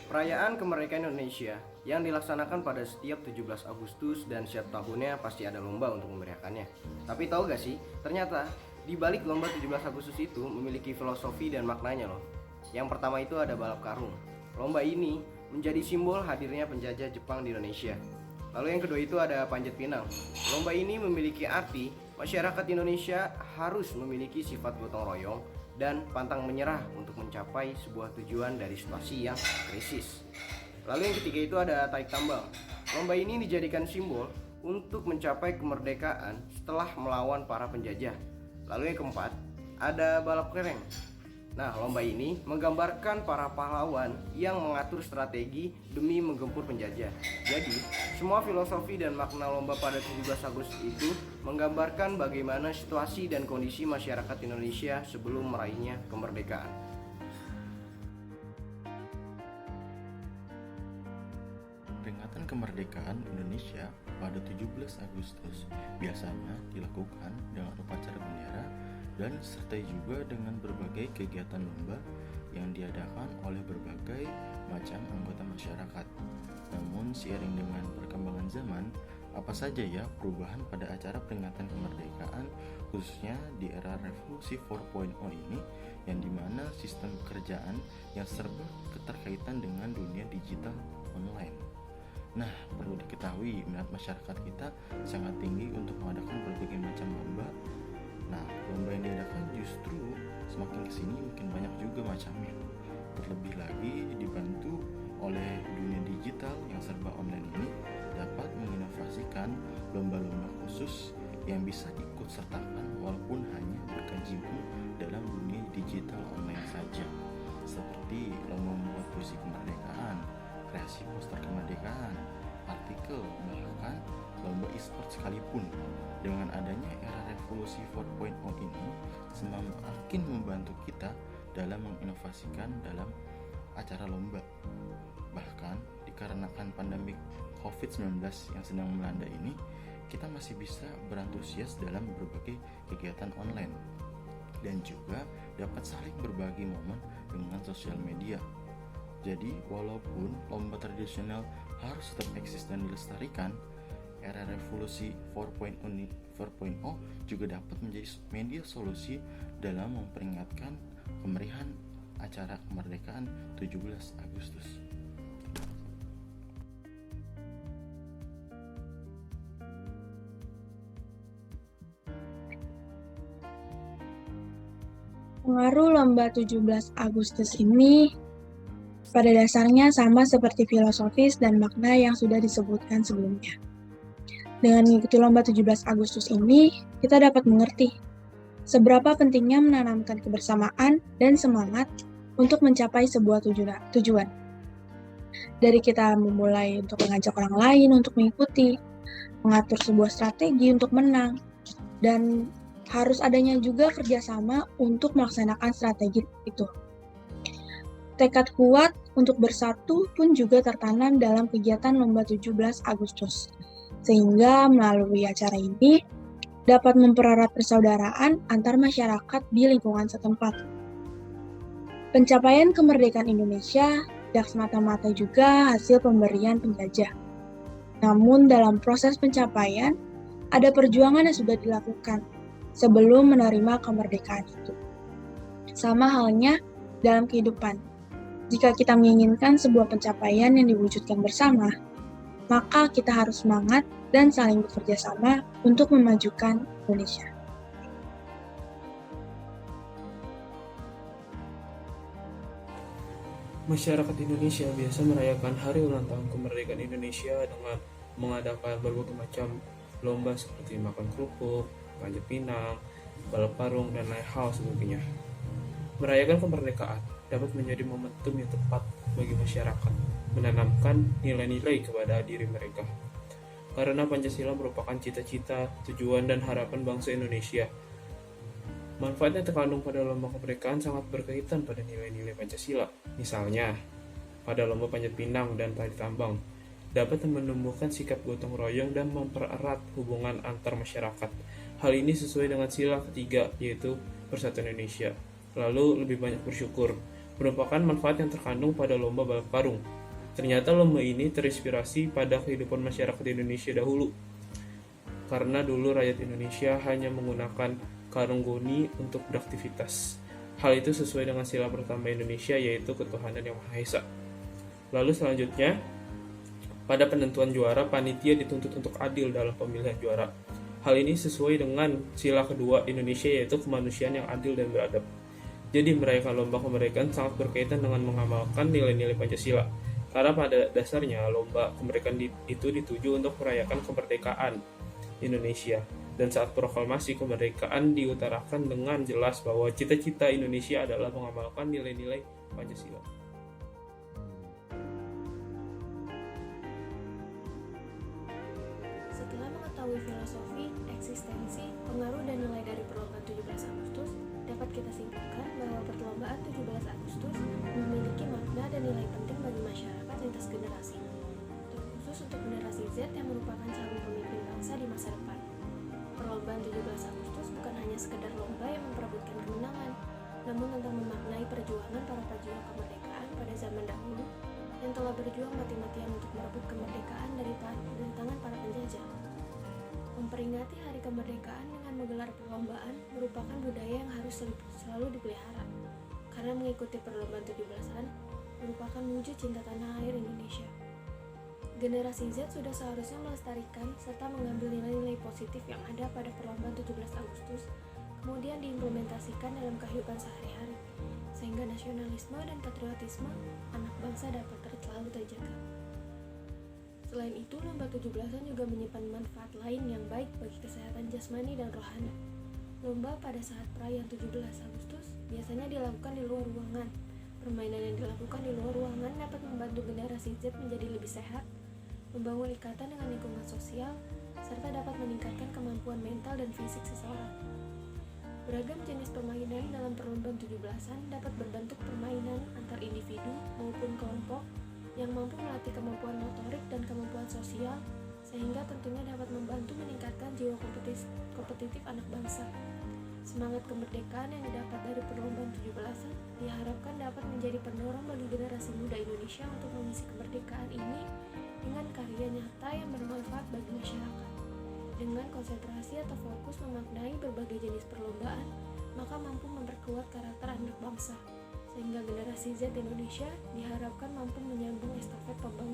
Perayaan kemerdekaan Indonesia yang dilaksanakan pada setiap 17 Agustus dan setiap tahunnya pasti ada lomba untuk memeriahkannya. Tapi tahu gak sih, ternyata di balik lomba 17 Agustus itu memiliki filosofi dan maknanya loh. Yang pertama itu ada balap karung. Lomba ini menjadi simbol hadirnya penjajah Jepang di Indonesia. Lalu yang kedua itu ada panjat pinang. Lomba ini memiliki arti masyarakat Indonesia harus memiliki sifat gotong royong dan pantang menyerah untuk mencapai sebuah tujuan dari situasi yang krisis. Lalu yang ketiga itu ada tarik tambang. Lomba ini dijadikan simbol untuk mencapai kemerdekaan setelah melawan para penjajah. Lalu yang keempat ada balap kelereng. Nah, lomba ini menggambarkan para pahlawan yang mengatur strategi demi menggempur penjajah. Jadi, semua filosofi dan makna lomba pada 17 Agustus itu menggambarkan bagaimana situasi dan kondisi masyarakat Indonesia sebelum meraihnya kemerdekaan. Peringatan kemerdekaan Indonesia pada 17 Agustus biasanya dilakukan dengan upacara bendera dan disertai juga dengan berbagai kegiatan lomba yang diadakan oleh berbagai macam anggota masyarakat. Namun seiring dengan perkembangan zaman, apa saja ya perubahan pada acara peringatan kemerdekaan khususnya di era revolusi 4.0 ini, yang dimana sistem pekerjaan yang serba keterkaitan dengan dunia digital online. Nah, perlu diketahui minat masyarakat kita sangat tinggi untuk mengadakan berbagai macam lomba. Nah, lomba yang diadakan justru semakin kesini makin banyak juga macamnya. Terlebih lagi dibantu oleh dunia digital yang serba online ini dapat menginovasikan lomba-lomba khusus yang bisa ikut sertakan walaupun hanya berkecimpung dalam dunia digital online saja, seperti lomba membuat puisi kemerdekaan, kreasi poster kemerdekaan, artikel, bahkan lomba e-sport sekalipun. Dengan adanya era revolusi 4.0 ini semakin membantu kita dalam menginovasikan dalam acara lomba. Bahkan dikarenakan pandemi COVID-19 yang sedang melanda ini, kita masih bisa berantusias dalam berbagai kegiatan online dan juga dapat saling berbagi momen dengan sosial media. Jadi walaupun lomba tradisional harus tetap eksis dan dilestarikan, era revolusi 4.0 juga dapat menjadi media solusi dalam memperingatkan kemeriahan acara kemerdekaan 17 Agustus. Pengaruh lomba 17 Agustus ini pada dasarnya sama seperti filosofis dan makna yang sudah disebutkan sebelumnya. Dengan mengikuti lomba 17 Agustus ini, kita dapat mengerti seberapa pentingnya menanamkan kebersamaan dan semangat untuk mencapai sebuah tujuan. Dari kita memulai untuk mengajak orang lain untuk mengikuti, mengatur sebuah strategi untuk menang, dan harus adanya juga kerjasama untuk melaksanakan strategi itu. Tekad kuat untuk bersatu pun juga tertanam dalam kegiatan lomba 17 Agustus. Sehingga melalui acara ini dapat mempererat persaudaraan antar masyarakat di lingkungan setempat. Pencapaian kemerdekaan Indonesia tidak semata-mata juga hasil pemberian penjajah. Namun dalam proses pencapaian, ada perjuangan yang sudah dilakukan sebelum menerima kemerdekaan itu. Sama halnya dalam kehidupan. Jika kita menginginkan sebuah pencapaian yang diwujudkan bersama, maka kita harus semangat dan saling bekerja sama untuk memajukan Indonesia. Masyarakat Indonesia biasa merayakan hari ulang tahun kemerdekaan Indonesia dengan mengadakan berbagai macam lomba seperti makan kerupuk, panjat pinang, balap karung, dan lain hal sebagainya. Merayakan kemerdekaan dapat menjadi momentum yang tepat bagi masyarakat menanamkan nilai-nilai kepada diri mereka. Karena Pancasila merupakan cita-cita, tujuan, dan harapan bangsa Indonesia. Manfaat yang terkandung pada lomba kemerdekaan sangat berkaitan pada nilai-nilai Pancasila. Misalnya, pada lomba panjat pinang dan tarik tambang, dapat menumbuhkan sikap gotong royong dan mempererat hubungan antar masyarakat. Hal ini sesuai dengan sila ketiga, yaitu Persatuan Indonesia. Lalu lebih banyak bersyukur, merupakan manfaat yang terkandung pada lomba balap karung. Ternyata lomba ini terinspirasi pada kehidupan masyarakat Indonesia dahulu. Karena dulu rakyat Indonesia hanya menggunakan karung goni untuk beraktivitas. Hal itu sesuai dengan sila pertama Indonesia, yaitu ketuhanan yang Maha Esa. Lalu selanjutnya, pada penentuan juara, panitia dituntut untuk adil dalam pemilihan juara. Hal ini sesuai dengan sila kedua Indonesia, yaitu kemanusiaan yang adil dan beradab. Jadi merayakan lomba kemerdekaan sangat berkaitan dengan mengamalkan nilai-nilai Pancasila. Karena pada dasarnya lomba kemerdekaan itu dituju untuk merayakan kemerdekaan Indonesia. Dan saat proklamasi kemerdekaan diutarakan dengan jelas bahwa cita-cita Indonesia adalah mengamalkan nilai-nilai Pancasila. Setelah mengetahui filosofi, eksistensi, pengaruh dan nilai dari perlombaan 17 Agustus, dapat kita simpulkan bahwa perlombaan 17 Agustus memiliki makna dan nilai penting bagi masyarakat lintas generasi, terkhusus untuk generasi Z yang merupakan calon pemimpin bangsa di masa depan. Perlombaan 17 Agustus bukan hanya sekedar lomba yang memperebutkan kemenangan, namun tentang memaknai perjuangan para pejuang kemerdekaan pada zaman dahulu yang telah berjuang mati-matian untuk merebut kemerdekaan dari tangan para penjajah. Memperingati hari kemerdekaan dengan menggelar perlombaan merupakan budaya yang harus selalu dipelihara, karena mengikuti perlombaan 17-an merupakan wujud cinta tanah air Indonesia. Generasi Z sudah seharusnya melestarikan serta mengambil nilai-nilai positif yang ada pada perlombaan 17 Agustus, kemudian diimplementasikan dalam kehidupan sehari-hari, sehingga nasionalisme dan patriotisme anak bangsa dapat selalu terjaga. Selain itu, lomba 17-an juga menyimpan manfaat lain yang baik bagi kesehatan jasmani dan rohani. Lomba pada saat perayaan 17 Agustus biasanya dilakukan di luar ruangan. Permainan yang dilakukan di luar ruangan dapat membantu generasi Z menjadi lebih sehat, membangun ikatan dengan lingkungan sosial, serta dapat meningkatkan kemampuan mental dan fisik seseorang. Beragam jenis permainan dalam perlombaan 17-an dapat berbentuk permainan antar individu maupun kelompok yang mampu melatih kemampuan motorik dan kemampuan sosial, sehingga tentunya dapat membantu meningkatkan jiwa kompetitif anak bangsa. Semangat kemerdekaan yang didapat dari perlombaan 17-an diharapkan dapat menjadi pendorong bagi generasi muda Indonesia untuk mengisi kemerdekaan ini dengan karya nyata yang bermanfaat bagi masyarakat. Dengan konsentrasi atau fokus memaknai berbagai jenis perlombaan, maka mampu memperkuat karakter anak bangsa, sehingga generasi Z Indonesia diharapkan mampu menyambung estafet pembangunan